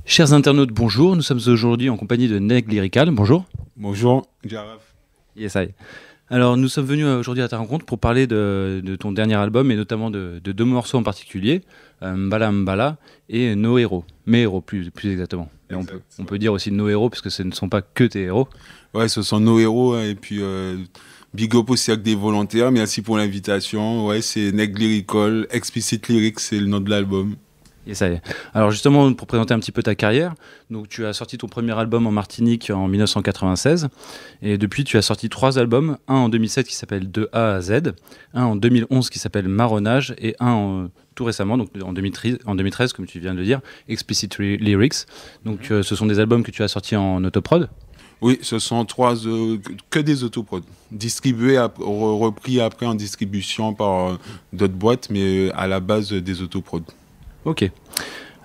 Chers internautes, bonjour. Nous sommes aujourd'hui en compagnie de Neg Lyrical. Bonjour. Bonjour, Jaraf. Yes, I. Alors, nous sommes venus aujourd'hui à ta rencontre pour parler de ton dernier album et notamment de deux morceaux en particulier, Mbala Mbala et Nos Héros. Mes héros, plus exactement. Et on peut dire aussi Nos Héros, puisque ce ne sont pas que tes héros. Ouais, ce sont nos héros. Hein, et puis, big up au Cercle des Volontaires. Merci pour l'invitation. Ouais, c'est Neg Lyrical. Explicit Lyrics, c'est le nom de l'album. Et ça y est. Alors justement, pour présenter un petit peu ta carrière, donc tu as sorti ton premier album en Martinique en 1996, et depuis tu as sorti 3 albums, un en 2007 qui s'appelle De A à Z, un en 2011 qui s'appelle Marronnage, et tout récemment, donc en 2013 comme tu viens de le dire, Explicit Lyrics. Donc ce sont des albums que tu as sortis en autoprod. Oui, ce sont 3 que des autoprods, distribués, repris après en distribution par d'autres boîtes, mais à la base des autoprods. Ok.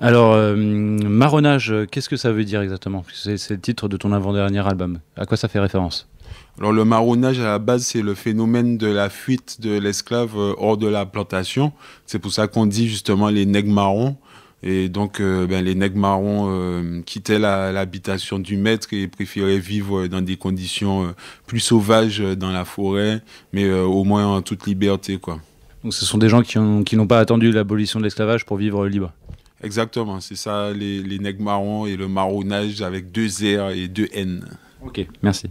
Alors, Marronnage, qu'est-ce que ça veut dire exactement ? C'est le titre de ton avant-dernier album. À quoi ça fait référence ? Alors, le marronnage, à la base, c'est le phénomène de la fuite de l'esclave hors de la plantation. C'est pour ça qu'on dit justement les nègres marrons. Et donc, les nègres marrons quittaient l'habitation du maître et préféraient vivre dans des conditions plus sauvages dans la forêt, mais au moins en toute liberté, quoi. Donc ce sont des gens qui n'ont pas attendu l'abolition de l'esclavage pour vivre libre. Exactement, c'est ça, les nègres marrons et le marronnage avec 2 R et 2 N. Ok, merci.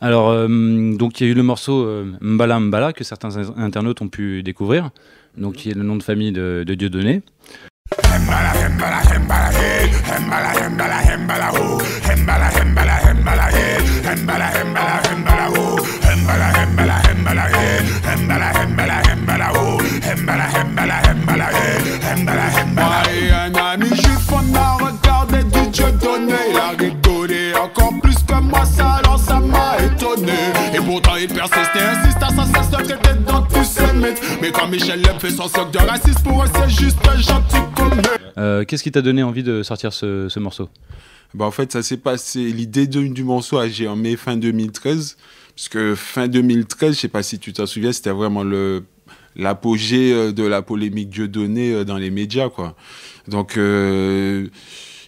Alors, donc il y a eu le morceau Mbala Mbala que certains internautes ont pu découvrir, donc qui est le nom de famille de Dieudonné. Hembala, hembala, hembala, hey. Hembala, hembala, hembala, oh. Hembala, hembala, hembala, hey. Hembala, hembala, hembala, oh. Hembala, hembala, hembala, hey. Hembala, hembala, hembala, oh. Hembala, hembala, hembala, hey. Hembala, hembala. Moi et un ami juif, on a regardé du Dieudonné. Il a rigolé encore plus que moi, ça alors ça m'a étonné. Et pourtant il persiste et insiste à sa cesse de traiter d'antisémite. Mais quand Michel Leb fait son soc de raciste, pour eux c'est juste un gentil. Qu'est-ce qui t'a donné envie de sortir ce morceau ? En fait, ça s'est passé. L'idée du morceau a germé fin 2013. Puisque fin 2013, je sais pas si tu t'en souviens, c'était vraiment l'apogée de la polémique Dieudonné dans les médias, quoi. Donc,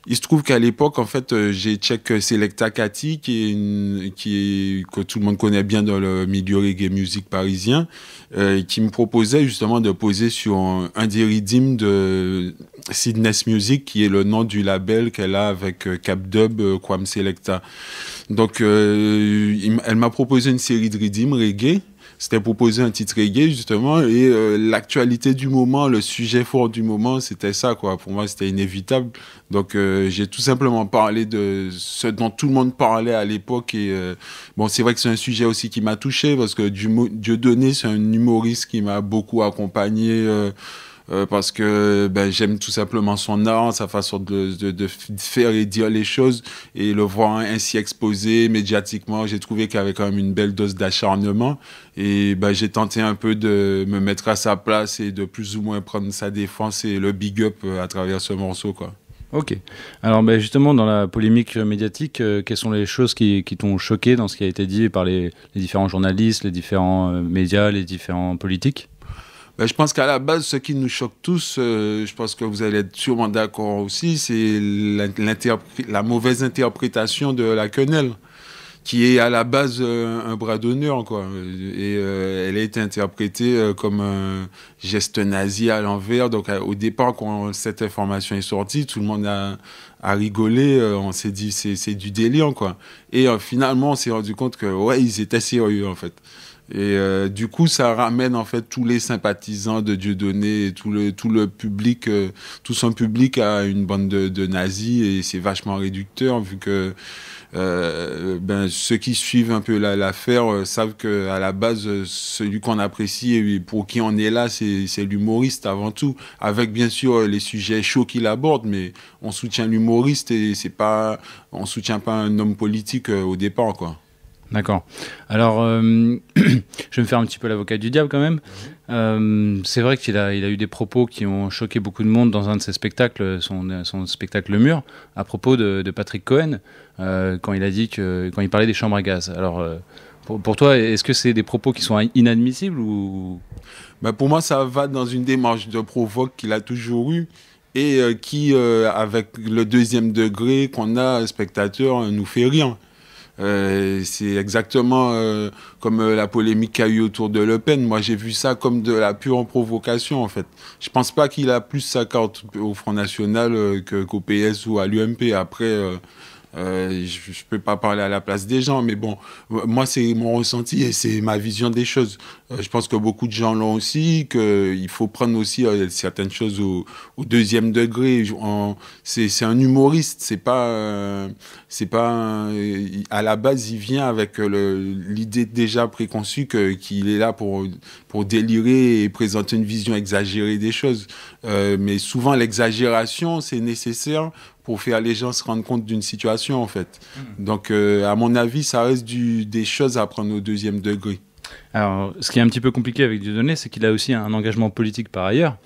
il se trouve qu'à l'époque, en fait, j'ai check Selecta Kati, que tout le monde connaît bien dans le milieu reggae music parisien, qui me proposait justement de poser sur un des rythmes de Sidness Music, qui est le nom du label qu'elle a avec Capdub, Kwam Selecta. Donc, elle m'a proposé une série de rythmes reggae. C'était proposé un titre reggae, justement, et l'actualité du moment, le sujet fort du moment, c'était ça, quoi. Pour moi, c'était inévitable. Donc, j'ai tout simplement parlé de ce dont tout le monde parlait à l'époque. Et c'est vrai que c'est un sujet aussi qui m'a touché, parce que Dieudonné, c'est un humoriste qui m'a beaucoup accompagné, parce que j'aime tout simplement son art, sa façon de faire et dire les choses, et le voir ainsi exposé médiatiquement, j'ai trouvé qu'il y avait quand même une belle dose d'acharnement, et j'ai tenté un peu de me mettre à sa place et de plus ou moins prendre sa défense et le big up à travers ce morceau, quoi. Ok. Alors justement, dans la polémique médiatique, quelles sont les choses qui t'ont choqué dans ce qui a été dit par les différents journalistes, les différents médias, les différents politiques ? Je pense qu'à la base, ce qui nous choque tous, je pense que vous allez être sûrement d'accord aussi, c'est la mauvaise interprétation de la quenelle, qui est à la base un bras d'honneur, quoi. Et elle a été interprétée comme un geste nazi à l'envers. Donc au départ, quand cette information est sortie, tout le monde a rigolé. On s'est dit c'est du délire, quoi. Et finalement, on s'est rendu compte que ils étaient sérieux, en fait. Et du coup, ça ramène en fait tous les sympathisants de Dieudonné et tout le public, tout son public à une bande de nazis, et c'est vachement réducteur vu que ceux qui suivent un peu l'affaire savent que à la base, celui qu'on apprécie et pour qui on est là, c'est l'humoriste avant tout, avec bien sûr les sujets chauds qu'il aborde, mais on soutient l'humoriste et on soutient pas un homme politique au départ, quoi. D'accord. Alors, je vais me faire un petit peu l'avocat du diable quand même. C'est vrai qu'il a eu des propos qui ont choqué beaucoup de monde dans un de ses spectacles, son spectacle Le Mur, à propos de Patrick Cohen, quand il parlait des chambres à gaz. Alors, pour toi, est-ce que c'est des propos qui sont inadmissibles ou... Bah, pour moi, ça va dans une démarche de provoque qu'il a toujours eue et qui, avec le deuxième degré qu'on a, spectateur, nous fait rire. C'est exactement comme la polémique qu'il y a eu autour de Le Pen. Moi, j'ai vu ça comme de la pure provocation, en fait. Je pense pas qu'il a plus sa carte au Front National qu'au PS ou à l'UMP. Après, je peux pas parler à la place des gens, mais bon, moi, c'est mon ressenti et c'est ma vision des choses. Je pense que beaucoup de gens l'ont aussi, qu'il faut prendre aussi certaines choses au deuxième degré. C'est un humoriste, c'est pas à la base, il vient avec l'idée déjà préconçue qu'il est là pour délirer et présenter une vision exagérée des choses. Mais souvent, l'exagération, c'est nécessaire pour faire les gens se rendre compte d'une situation, en fait. Donc, à mon avis, ça reste des choses à prendre au deuxième degré. Alors, ce qui est un petit peu compliqué avec Dieudonné, c'est qu'il a aussi un engagement politique par ailleurs.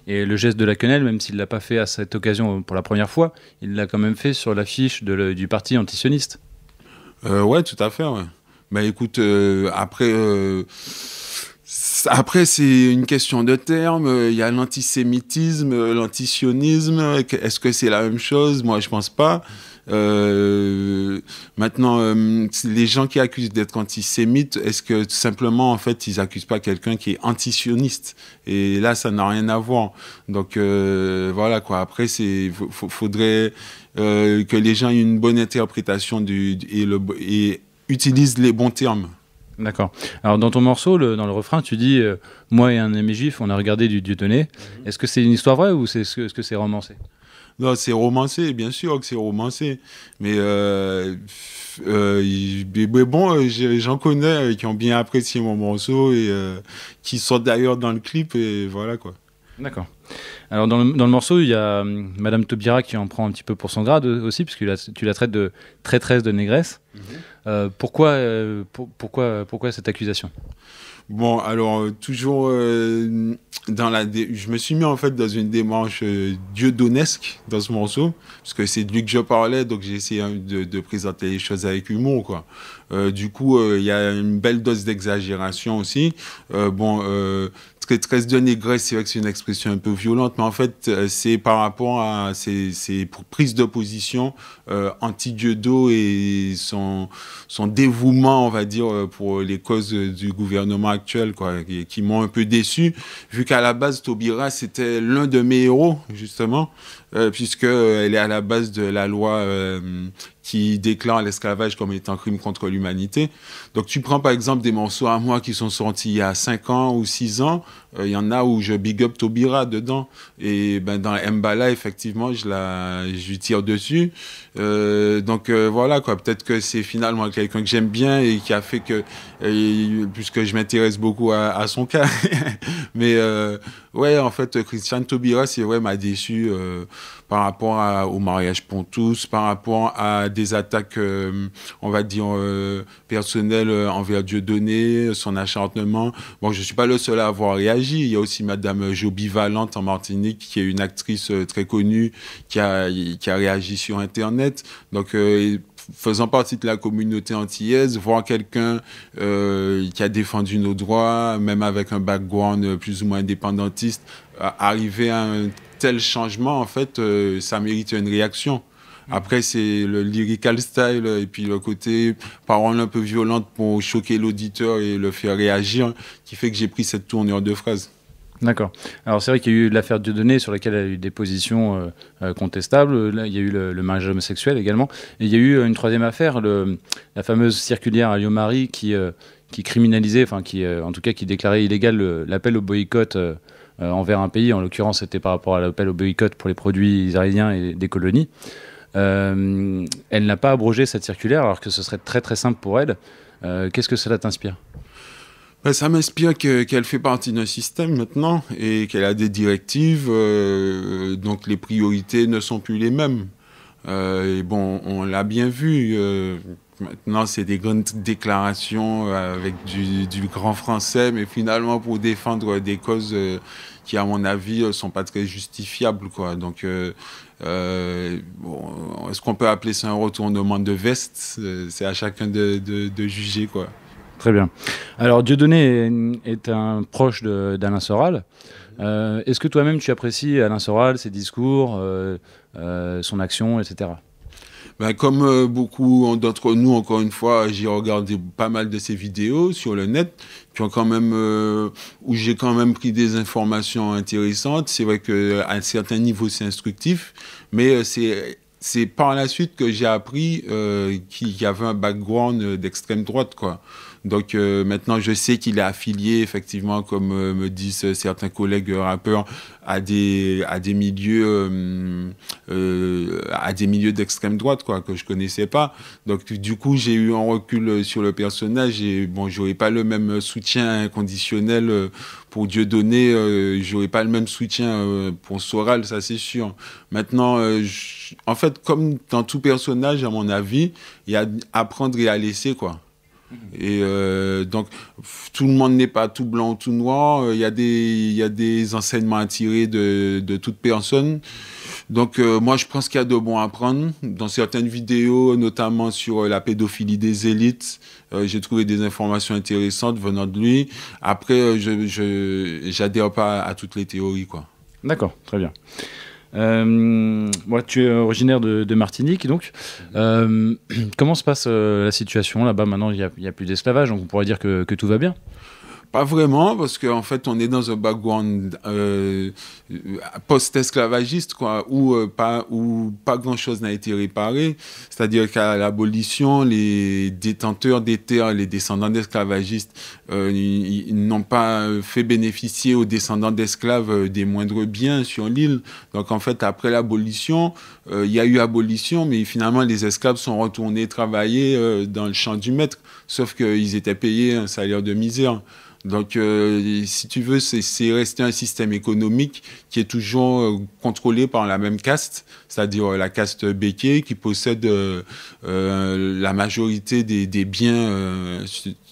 Et le geste de la quenelle, même s'il ne l'a pas fait à cette occasion pour la première fois, il l'a quand même fait sur l'affiche du parti antisioniste. Ouais, tout à fait, ouais. Bah écoute, après, c'est une question de termes. Il y a l'antisémitisme, l'antisionisme. Est-ce que c'est la même chose? Moi, je pense pas. Maintenant, les gens qui accusent d'être antisémites, est-ce que tout simplement, en fait, ils accusent pas quelqu'un qui est antisioniste? Et là, ça n'a rien à voir. Donc, voilà, quoi. Après, faudrait que les gens aient une bonne interprétation et utilisent les bons termes. D'accord. Alors, dans ton morceau, dans le refrain, tu dis moi et un ami juif, on a regardé du Dieudonné. Est-ce que c'est une histoire vraie ou est-ce que c'est romancé? Non, c'est romancé, bien sûr que c'est romancé. Mais bon, j'en connais qui ont bien apprécié mon morceau et qui sont d'ailleurs dans le clip et voilà, quoi. D'accord. Alors, dans le morceau, il y a Madame Taubira qui en prend un petit peu pour son grade aussi, puisque tu la traites de traîtresse de négresse. Pourquoi cette accusation? Bon, alors, toujours je me suis mis en fait dans une démarche dieudonesque dans ce morceau, parce que c'est de lui que je parlais, donc j'ai essayé de présenter les choses avec humour, quoi. Du coup, il y a une belle dose d'exagération aussi. Traîtresse de négresse, c'est vrai que c'est une expression un peu violente, mais en fait, c'est par rapport à ses prises de position anti-Dieudo et son dévouement, on va dire, pour les causes du gouvernement actuel, quoi, qui m'ont un peu déçu, vu qu'à la base, Taubira, c'était l'un de mes héros, justement, puisqu'elle est à la base de la loi qui déclare l'esclavage comme étant un crime contre l'humanité. Donc tu prends par exemple des morceaux à moi qui sont sortis il y a 5 ans ou 6 ans, il y en a où je big up Taubira dedans, et ben dans Mbala, effectivement, je lui tire dessus. Donc voilà, quoi, peut-être que c'est finalement quelqu'un que j'aime bien et qui a fait que, puisque je m'intéresse beaucoup à son cas, mais ouais, en fait, Christiane Taubira, c'est vrai, m'a déçu par rapport au mariage Pontus, par rapport à des attaques, on va dire, personnelles envers Dieudonné, son acharnement. Bon, je suis pas le seul à avoir réagi. Il y a aussi Madame Joby Valente en Martinique, qui est une actrice très connue, qui a réagi sur Internet. Donc, faisant partie de la communauté antillaise, voir quelqu'un qui a défendu nos droits, même avec un background plus ou moins indépendantiste, arriver à un tel changement, en fait, ça mérite une réaction. Après, c'est le lyrical style et puis le côté parole un peu violente pour choquer l'auditeur et le faire réagir qui fait que j'ai pris cette tournure de phrase. D'accord. Alors c'est vrai qu'il y a eu l'affaire Dieudonné sur laquelle il y a eu des positions contestables. Là, il y a eu le mariage homosexuel également. Et il y a eu une troisième affaire, la fameuse circulaire à Lyon-Marie qui criminalisait, enfin en tout cas qui déclarait illégal l'appel au boycott envers un pays. En l'occurrence, c'était par rapport à l'appel au boycott pour les produits israéliens et des colonies. Elle n'a pas abrogé cette circulaire alors que ce serait très très simple pour elle. Qu'est-ce que cela t'inspire ? Ça m'inspire qu'elle fait partie d'un système maintenant et qu'elle a des directives, donc les priorités ne sont plus les mêmes. Et bon, on l'a bien vu. Maintenant, c'est des grandes déclarations avec du grand français, mais finalement pour défendre des causes qui, à mon avis, sont pas très justifiables, quoi. Donc, bon, est-ce qu'on peut appeler ça un retournement de veste? C'est à chacun de juger, quoi. Très bien. Alors, Dieudonné est un proche d'Alain Soral. Est-ce que toi-même tu apprécies Alain Soral, ses discours, son action, etc.? Ben, comme beaucoup d'entre nous, encore une fois, j'ai regardé pas mal de ses vidéos sur le net, qui ont quand même, où j'ai quand même pris des informations intéressantes. C'est vrai qu'à un certain niveau, c'est instructif, mais c'est par la suite que j'ai appris qu'il y avait un background d'extrême droite, quoi. Donc maintenant, je sais qu'il est affilié, effectivement, comme me disent certains collègues rappeurs, à des milieux d'extrême droite, quoi, que je connaissais pas. Donc du coup, j'ai eu un recul sur le personnage et bon, j'aurais pas le même soutien inconditionnel pour Dieudonné, j'aurais pas le même soutien pour Soral, ça c'est sûr. Maintenant, en fait, comme dans tout personnage, à mon avis, il y a à prendre et à laisser, quoi. Et donc, tout le monde n'est pas tout blanc ou tout noir. Il y a des enseignements à tirer de toute personne. Donc, moi, je pense qu'il y a de bons à prendre. Dans certaines vidéos, notamment sur la pédophilie des élites, j'ai trouvé des informations intéressantes venant de lui. Après, j'adhère pas à toutes les théories, quoi. D'accord, très bien. Tu es originaire de Martinique, donc comment se passe la situation là-bas? Maintenant, il n'y a plus d'esclavage, donc on pourrait dire que tout va bien. Pas vraiment, parce qu'en fait, on est dans un background post-esclavagiste, quoi, où pas grand-chose n'a été réparé. C'est-à-dire qu'à l'abolition, les détenteurs des terres, les descendants d'esclavagistes, ils n'ont pas fait bénéficier aux descendants d'esclaves des moindres biens sur l'île. Donc, en fait, après l'abolition, il y a eu abolition, mais finalement, les esclaves sont retournés travailler dans le champ du maître, sauf qu'ils étaient payés un salaire de misère. Donc, si tu veux, c'est resté un système économique qui est toujours contrôlé par la même caste, c'est-à-dire la caste Béké, qui possède la majorité des biens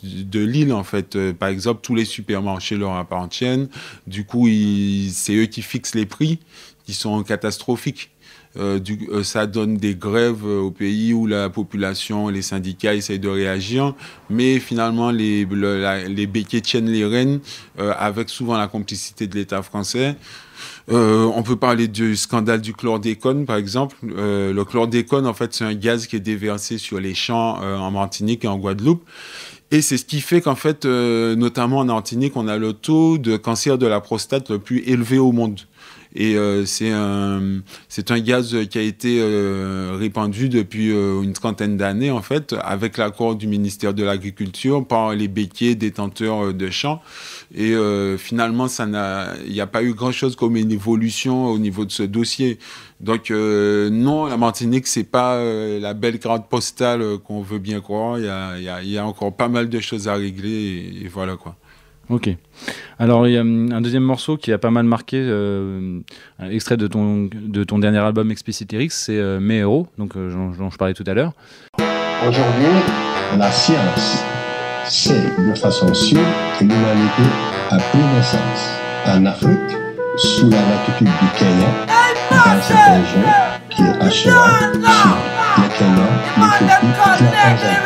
de l'île, en fait. Par exemple, tous les supermarchés leur appartiennent. Du coup, c'est eux qui fixent les prix, qui sont catastrophiques. Ça donne des grèves au pays où la population, les syndicats essayent de réagir, mais finalement les béquets tiennent les rênes avec souvent la complicité de l'État français. On peut parler du scandale du chlordécone, par exemple. Le chlordécone, en fait, c'est un gaz qui est déversé sur les champs en Martinique et en Guadeloupe. Et c'est ce qui fait qu'en fait, notamment en Martinique, on a le taux de cancer de la prostate le plus élevé au monde. Et c'est un gaz qui a été répandu depuis une trentaine d'années, en fait, avec l'accord du ministère de l'Agriculture par les béquiers détenteurs de champs. Et finalement, il n'y a pas eu grand-chose comme une évolution au niveau de ce dossier. Donc non, la Martinique, c'est pas la belle carte postale qu'on veut bien croire. Il y a encore pas mal de choses à régler et voilà, quoi. Ok. Alors, il y a un deuxième morceau qui a pas mal marqué, un extrait de ton dernier album Explicit Lyrics, c'est Mes héros, donc, dont je parlais tout à l'heure. Aujourd'hui, la science sait de façon sûre que l'humanité a pris naissance en Afrique, sous la latitude du Kenya, dans cette région qui est à cheval sur le Kenya, l'Éthiopie et la Tanzanie.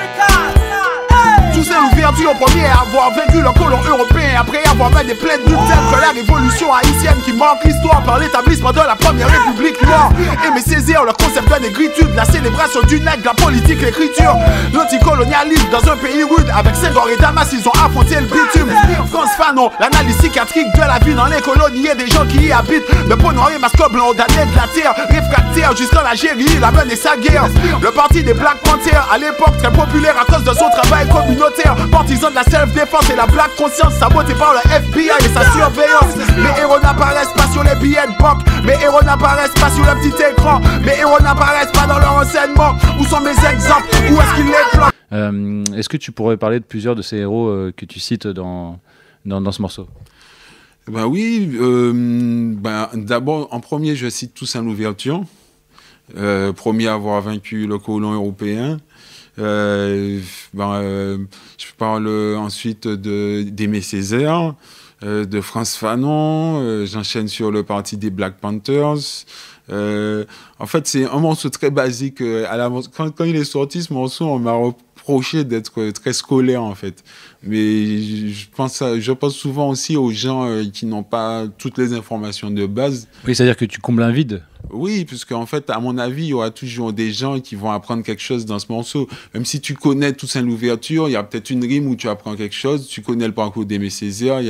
Tous ces l'ouverture, premier à avoir vaincu le colon européen, après avoir fait des plaides de telles que la révolution haïtienne qui marque l'histoire par l'établissement de la première république noire. Aimer saisir le concept de négritude, la célébration du nègre, la politique, l'écriture, l'anticolonialisme dans un pays rude. Avec Senghor et Damas, ils ont affronté le bitume. France Fanon, l'analyse psychiatrique de la vie dans les colonies et des gens qui y habitent. Le peau noir et masque blanc, damné de la terre, réfractaire jusqu'en Algérie, il a mené sa guerre. Le parti des Black Panthers, à l'époque très populaire à cause de son travail communautaire. Partisan de la self-défense et la black conscience, saboté par le FBI et sa surveillance. Mes héros n'apparaissent pas sur les billets de banque, mes héros n'apparaissent pas sur le petit écran, mes héros n'apparaissent pas dans leur enseignement. Où sont mes exemples? Où est-ce qu'ils les plantent? Est-ce que tu pourrais parler de plusieurs de ces héros que tu cites dans ce morceau? Ben oui, d'abord, en premier, je cite Toussaint Louverture. premier à avoir vaincu le colon européen. Je parle ensuite d'Aimé Césaire, de Frantz Fanon, j'enchaîne sur le parti des Black Panthers. En fait, c'est un morceau très basique. Quand il est sorti, ce morceau, on m'a reproché d'être très scolaire, en fait. Mais je pense souvent aussi aux gens qui n'ont pas toutes les informations de base. Oui, c'est-à-dire que tu combles un vide. Oui, puisque en fait, à mon avis, il y aura toujours des gens qui vont apprendre quelque chose dans ce morceau. Même si tu connais Toussaint Louverture, il y a peut-être une rime où tu apprends quelque chose. Tu connais le parcours d'Aimé Césaire,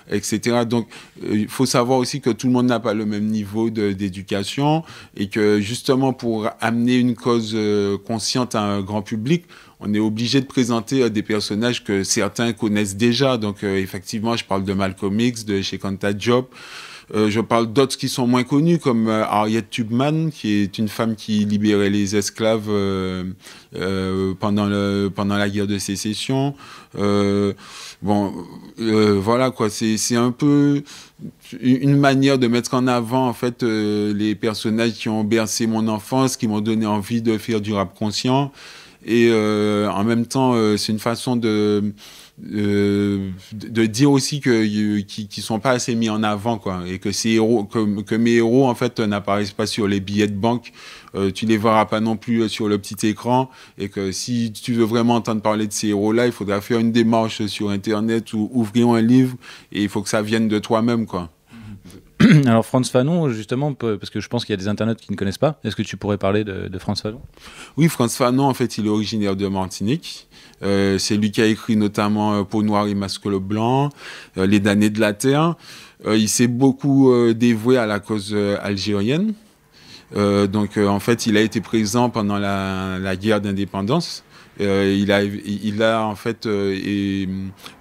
etc. Donc, il faut savoir aussi que tout le monde n'a pas le même niveau d'éducation et que justement, pour amener une cause consciente à un grand public, on est obligé de présenter des personnages que certains connaissent déjà. Donc, effectivement, je parle de Malcolm X, de Shekinah Diop. Je parle d'autres qui sont moins connus, comme Harriet Tubman, qui est une femme qui libérait les esclaves pendant la guerre de sécession. Voilà quoi, c'est un peu une manière de mettre en avant en fait les personnages qui ont bercé mon enfance, qui m'ont donné envie de faire du rap conscient. Et en même temps, c'est une façon de dire aussi qu'ils sont pas assez mis en avant, quoi, et que ces héros, que mes héros en fait n'apparaissent pas sur les billets de banque, tu les verras pas non plus sur le petit écran, et que si tu veux vraiment entendre parler de ces héros-là, il faudra faire une démarche sur Internet ou ouvrir un livre, et il faut que ça vienne de toi-même, quoi. Alors Frantz Fanon, justement, parce que je pense qu'il y a des internautes qui ne connaissent pas, est-ce que tu pourrais parler de Frantz Fanon ? Oui, Frantz Fanon, en fait, il est originaire de Martinique. C'est lui qui a écrit notamment Peau noire et masque blanc, Les damnés de la terre. Il s'est beaucoup dévoué à la cause algérienne. Donc, en fait, il a été présent pendant la guerre d'indépendance. Il a en fait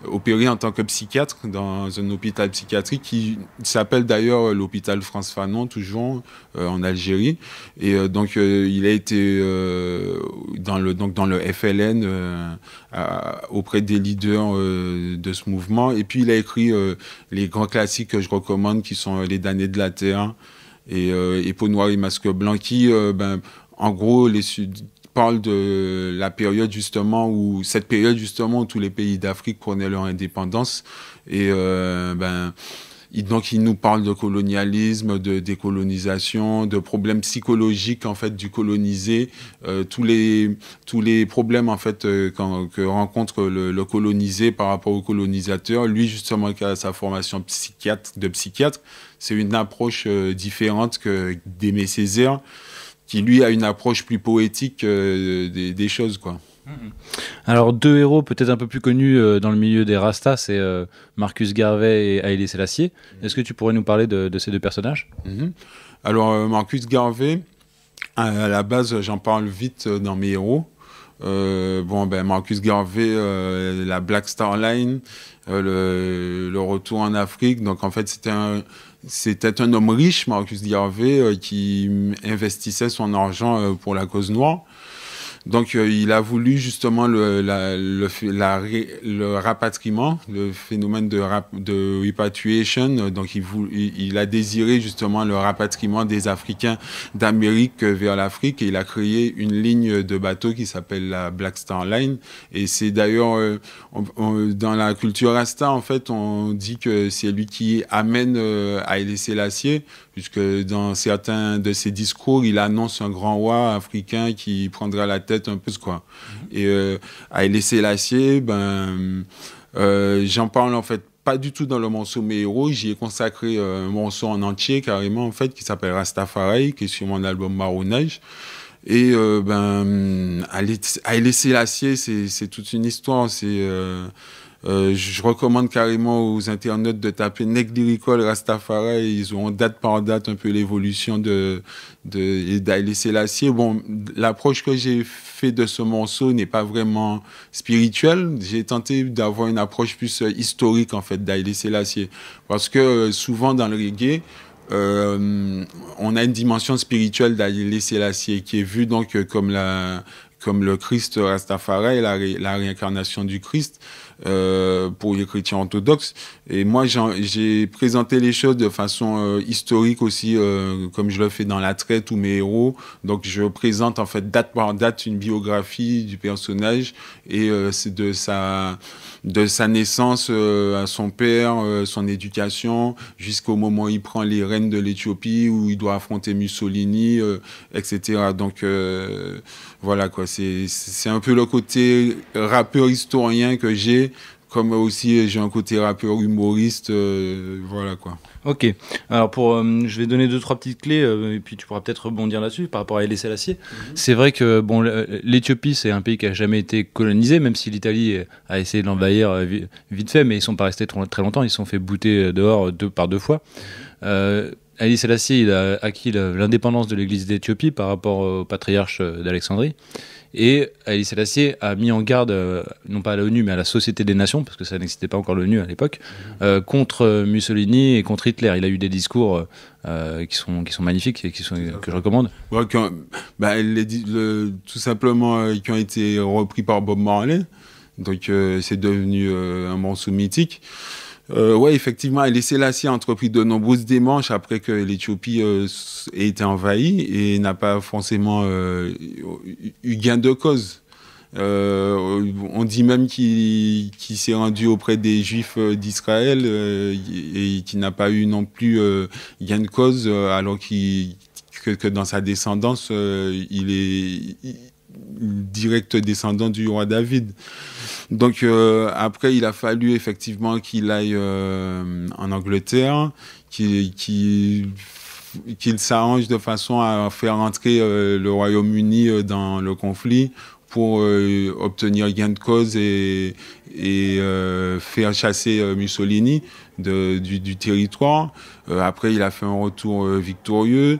opéré en tant que psychiatre dans un hôpital psychiatrique qui s'appelle d'ailleurs l'hôpital Frantz Fanon, toujours en Algérie. Et donc il a été dans le FLN auprès des leaders de ce mouvement. Et puis il a écrit les grands classiques que je recommande, qui sont Les damnés de la terre et Peau noire et masque blanc, qui en gros parle de la période justement où tous les pays d'Afrique prenaient leur indépendance, et donc il nous parle de colonialisme, de décolonisation, de problèmes psychologiques en fait du colonisé, tous les problèmes en fait que rencontre le colonisé par rapport au colonisateur. Lui justement, qui a sa formation de psychiatre, c'est une approche différente que d'Aimé Césaire, qui lui a une approche plus poétique des choses, quoi. Alors deux héros peut-être un peu plus connus dans le milieu des Rastas, c'est Marcus Garvey et Haïlé Sélassié. Est-ce que tu pourrais nous parler de ces deux personnages ? Alors Marcus Garvey, à la base j'en parle vite dans mes héros. Marcus Garvey, la Black Star Line, le retour en Afrique. Donc en fait c'était un homme riche, Marcus Garvey, qui investissait son argent pour la cause noire. Donc, il a voulu justement le rapatriement, le phénomène de repatriation. Donc, il a désiré justement le rapatriement des Africains d'Amérique vers l'Afrique, et il a créé une ligne de bateaux qui s'appelle la Black Star Line. Et c'est d'ailleurs, dans la culture Rasta, en fait, on dit que c'est lui qui amène Haïlé Sélassié, puisque dans certains de ses discours, il annonce un grand roi africain qui prendra la tête un peu, quoi. Et Haïlé Sélassié, j'en parle en fait pas du tout dans le morceau Mes héros. J'y ai consacré un morceau en entier carrément en fait, qui s'appelle Rastafari, qui est sur mon album Marronnage. Et Haïlé Sélassié, c'est toute une histoire. Je recommande carrément aux internautes de taper Neg Lyrical Rastafari. Ils auront date par date un peu l'évolution d'Haïlé Sélassié. Bon, l'approche que j'ai fait de ce morceau n'est pas vraiment spirituelle. J'ai tenté d'avoir une approche plus historique en fait d'Haïlé Sélassié, parce que souvent dans le reggae, on a une dimension spirituelle d'Haïlé Sélassié qui est vue donc comme le Christ Rastafari, la réincarnation du Christ. pour les chrétiens orthodoxes. Et moi, j'ai présenté les choses de façon historique aussi, comme je le fais dans l'attrait, tous mes héros. Donc, je présente en fait date par date une biographie du personnage et c'est de sa naissance à son père, son éducation, jusqu'au moment où il prend les rênes de l'Éthiopie, où il doit affronter Mussolini, etc. Donc, voilà quoi, c'est un peu le côté rappeur historien que j'ai, comme aussi j'ai un côté rappeur humoriste, voilà quoi. Ok, alors je vais donner 2-3 petites clés et puis tu pourras peut-être rebondir là-dessus par rapport à Haïlé Sélassié. C'est vrai que bon, l'Éthiopie c'est un pays qui a jamais été colonisé, même si l'Italie a essayé de l'envahir vite fait, mais ils sont pas restés très longtemps, ils se sont fait bouter dehors deux fois. Haïlé Sélassié il a acquis l'indépendance de l'Église d'Éthiopie par rapport au patriarche d'Alexandrie. Et Haïlé Sélassié a mis en garde, non pas à l'ONU, mais à la Société des Nations, parce que ça n'existait pas encore l'ONU à l'époque, contre Mussolini et contre Hitler. Il a eu des discours qui sont magnifiques et que je recommande. Ouais, tout simplement, qui ont été repris par Bob Marley. Donc, c'est devenu un morceau mythique. Ouais, effectivement, Haïlé Sélassié a entrepris de nombreuses démarches après que l'Éthiopie ait été envahie et n'a pas forcément eu gain de cause. On dit même qu'il s'est rendu auprès des Juifs d'Israël et qu'il n'a pas eu non plus gain de cause, alors que dans sa descendance, il est direct descendant du roi David. Donc après, il a fallu effectivement qu'il aille en Angleterre, qu'il s'arrange de façon à faire entrer le Royaume-Uni dans le conflit pour obtenir gain de cause et faire chasser Mussolini du territoire. Après, il a fait un retour victorieux.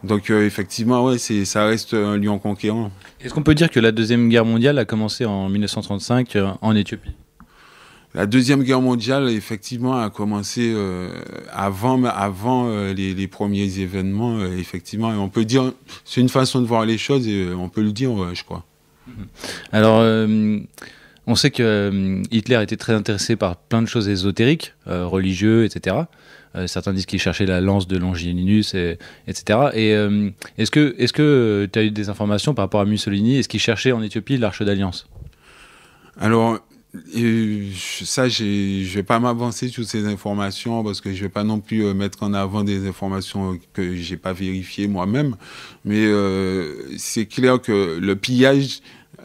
Donc effectivement, ouais, ça reste un lion conquérant. Est-ce qu'on peut dire que la Deuxième Guerre mondiale a commencé en 1935 en Éthiopie ? La Deuxième Guerre mondiale, effectivement, a commencé avant les premiers événements, effectivement. Et on peut dire, c'est une façon de voir les choses et on peut le dire, je crois. Alors, on sait que Hitler était très intéressé par plein de choses ésotériques, religieux, etc. Certains disent qu'il cherchait la lance de Longinus, etc. Et est-ce que tu as eu des informations par rapport à Mussolini ? Est-ce qu'il cherchait en Éthiopie l'Arche d'Alliance ? Alors, ça, je vais pas m'avancer sur ces informations parce que je vais pas non plus mettre en avant des informations que j'ai pas vérifiées moi-même. Mais c'est clair que le pillage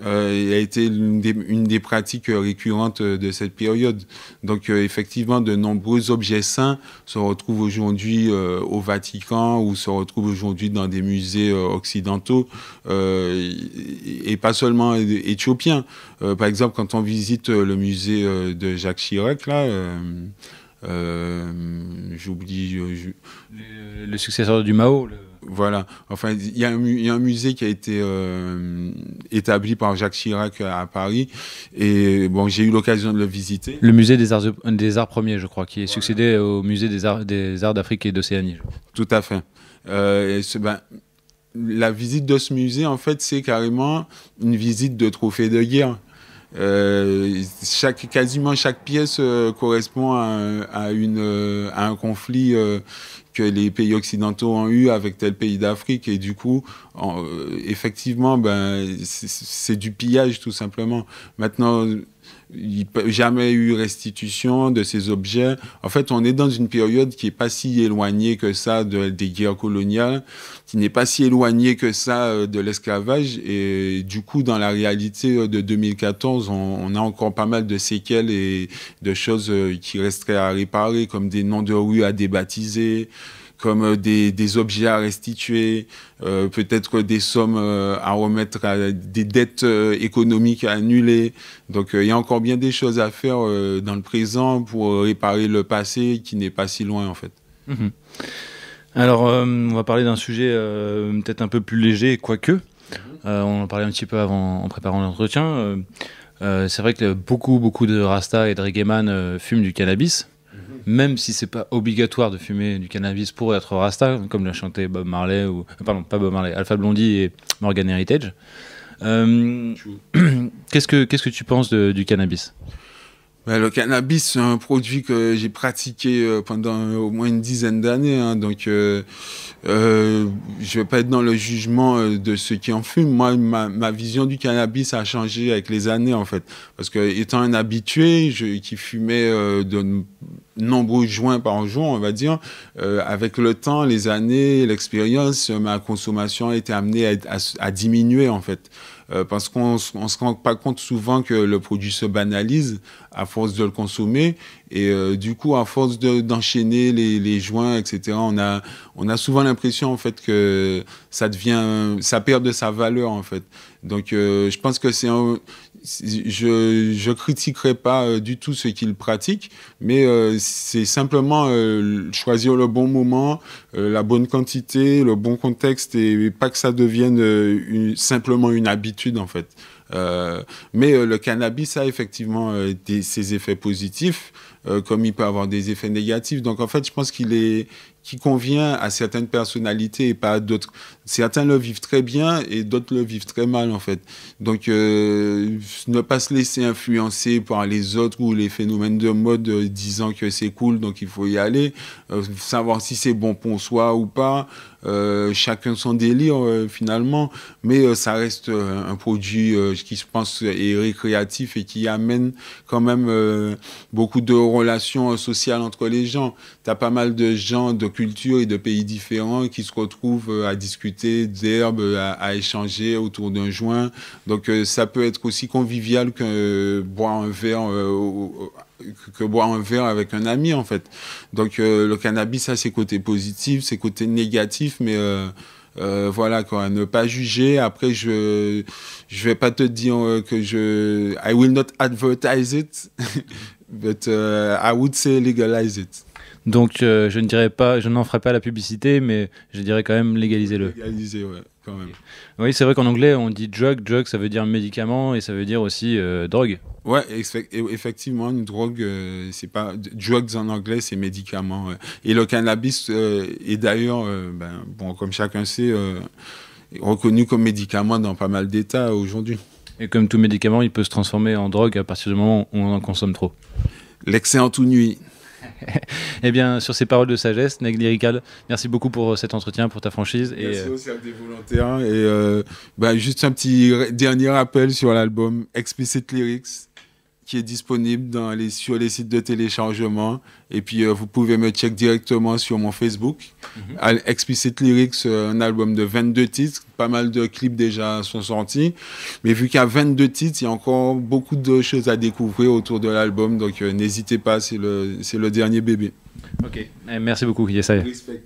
a été une des pratiques récurrentes de cette période. Donc effectivement, de nombreux objets saints se retrouvent aujourd'hui au Vatican ou se retrouvent aujourd'hui dans des musées occidentaux et pas seulement éthiopiens. Par exemple, quand on visite le musée de Jacques Chirac, là, j'oublie... Le successeur du Mao Voilà. Enfin, il y a un musée qui a été établi par Jacques Chirac à Paris. Et bon, j'ai eu l'occasion de le visiter. Le musée des arts premiers, je crois, qui est succédé au musée des arts d'Afrique et d'Océanie. Tout à fait. La visite de ce musée, en fait, c'est carrément une visite de trophée de guerre. Quasiment chaque pièce correspond à un conflit que les pays occidentaux ont eu avec tel pays d'Afrique, et du coup effectivement c'est du pillage tout simplement. Maintenant, il n'y a jamais eu restitution de ces objets. En fait, on est dans une période qui n'est pas si éloignée que ça des guerres coloniales, qui n'est pas si éloignée que ça de l'esclavage. Et du coup, dans la réalité de 2014, on a encore pas mal de séquelles et de choses qui resteraient à réparer, comme des noms de rues à débaptiser, comme des objets à restituer, peut-être des sommes à remettre, des dettes économiques à annuler. Donc il y a encore bien des choses à faire dans le présent pour réparer le passé qui n'est pas si loin en fait. Mmh. Alors on va parler d'un sujet peut-être un peu plus léger, quoique. On en parlait un petit peu avant en préparant l'entretien. C'est vrai que beaucoup de Rasta et de reggaeman fument du cannabis. Même si c'est pas obligatoire de fumer du cannabis pour être Rasta, comme l'a chanté Bob Marley, pas Bob Marley, Alpha Blondy et Morgan Heritage. Qu'est-ce que tu penses du cannabis ? Le cannabis, c'est un produit que j'ai pratiqué pendant au moins une dizaine d'années, hein, donc je vais pas être dans le jugement de ceux qui en fument. Moi, ma vision du cannabis a changé avec les années, en fait, parce que étant un habitué qui fumait de nombreux joints par jour, on va dire, avec le temps, les années, l'expérience, ma consommation a été amenée à diminuer, en fait. Parce qu'on se rend pas compte souvent que le produit se banalise à force de le consommer, et du coup, à force d'enchaîner les joints, etc., on a souvent l'impression, en fait, que ça perd de sa valeur, en fait. Donc je pense que je critiquerai pas du tout ceux qui le pratiquent, mais c'est simplement choisir le bon moment, la bonne quantité, le bon contexte, et pas que ça devienne simplement une habitude, en fait. Mais le cannabis a effectivement ses effets positifs, comme il peut avoir des effets négatifs. Donc en fait, je pense qu'il convient à certaines personnalités et pas à d'autres. Certains le vivent très bien et d'autres le vivent très mal, en fait. Donc ne pas se laisser influencer par les autres ou les phénomènes de mode disant que c'est cool, donc il faut y aller. Savoir si c'est bon pour soi ou pas. Chacun son délire finalement, mais ça reste un produit qui, je pense, est récréatif et qui amène quand même beaucoup de relations sociales entre les gens. T'as pas mal de gens de cultures et de pays différents qui se retrouvent à discuter d'herbes, à échanger autour d'un joint. Donc ça peut être aussi convivial que boire un verre avec un ami, en fait. Donc le cannabis a ses côtés positifs, ses côtés négatifs, mais voilà quoi, ne pas juger. Après, je vais pas te dire que I will not advertise it, but I would say legalize it. Donc je n'en ferai pas la publicité, mais je dirais quand même légaliser-le. Légaliser, ouais, quand même. Oui, c'est vrai qu'en anglais on dit drug, ça veut dire médicament et ça veut dire aussi drogue. Ouais, effectivement, une drogue, c'est pas drugs en anglais, c'est médicament. Ouais. Et le cannabis est d'ailleurs, comme chacun sait, reconnu comme médicament dans pas mal d'États aujourd'hui. Et comme tout médicament, il peut se transformer en drogue à partir du moment où on en consomme trop. L'excès en tout nuit. Eh bien, sur ces paroles de sagesse, Neg Lyrical, merci beaucoup pour cet entretien, pour ta franchise. Merci aussi à des volontaires. Et juste un petit dernier rappel sur l'album Explicit Lyrics, qui est disponible sur les sites de téléchargement. Et puis, vous pouvez me check directement sur mon Facebook. Explicit Lyrics, un album de 22 titres. Pas mal de clips déjà sont sortis. Mais vu qu'il y a 22 titres, il y a encore beaucoup de choses à découvrir autour de l'album. Donc, n'hésitez pas, c'est le dernier bébé. Ok, merci beaucoup, Yesaya. Respect.